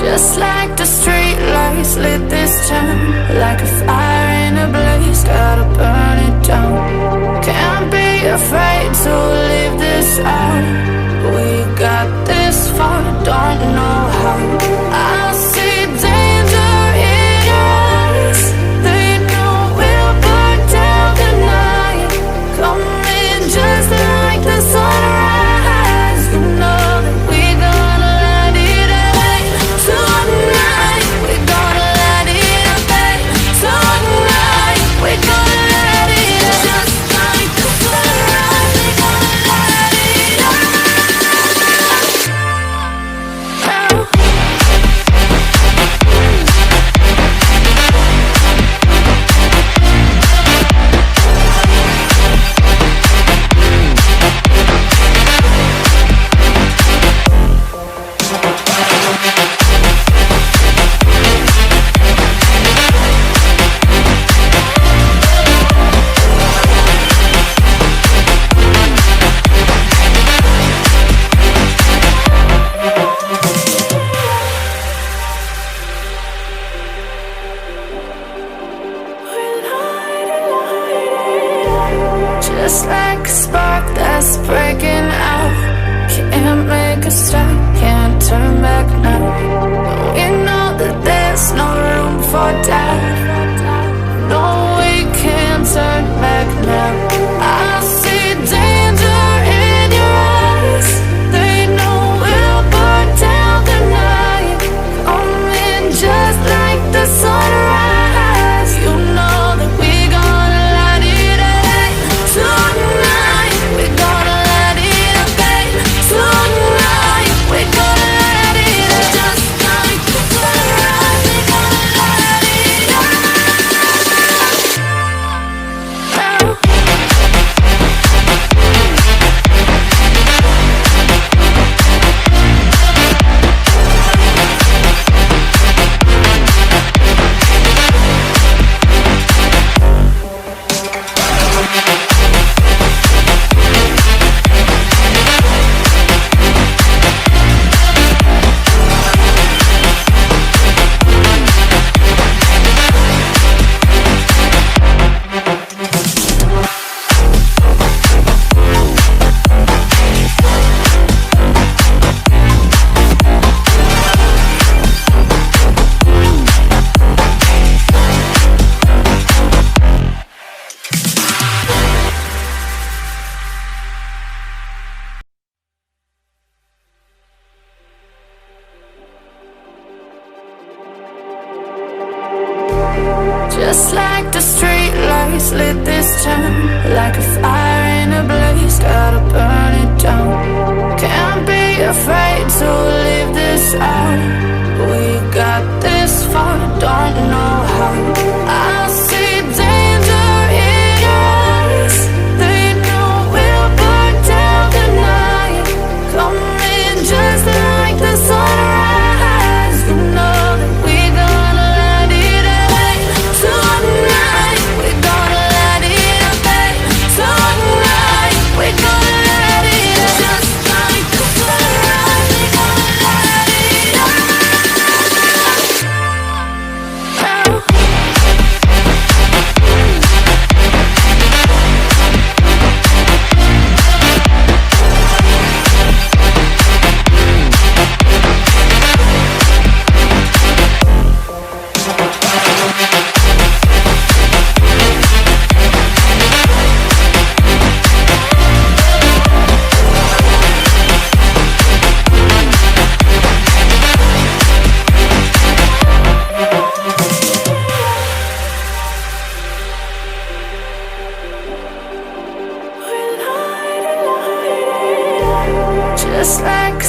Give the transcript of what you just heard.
Just like the street lights lit this town, like a fire in a blaze, gotta burn it down. Can't be afraid to leave this out. We got this far, don't know how. I see danger in your eyes. They know we'll burn down the night. Coming just like the sunrise. You know that we're gonna light it up tonight. We're gonna light it up tonight. We're gonna light it up just like the sunrise. We're gonna light it up. Just like a spark that's breaking out. Can't make a stop, can't turn back now. We know that there's no room for doubt. No, we can't turn back now. I see danger in your eyes. They know we'll burn down the night. Coming just like the sunrise. You know that we're gonna light it up tonight. We're gonna light it up tonight. We're gonna light it up just like the sunrise. We're gonna light it up. Just like the street lights lit this town, like a fire in a blaze, gotta burn it down. Can't be afraid to leave this out. We got this far, don't know how. I see danger in your eyes. They know we'll burn down the night. Coming just like the sunrise. You know that we're gonna light it up tonight. We're gonna light it up tonight. We're gonna light it up just like the sunrise. We're gonna light it up. Just like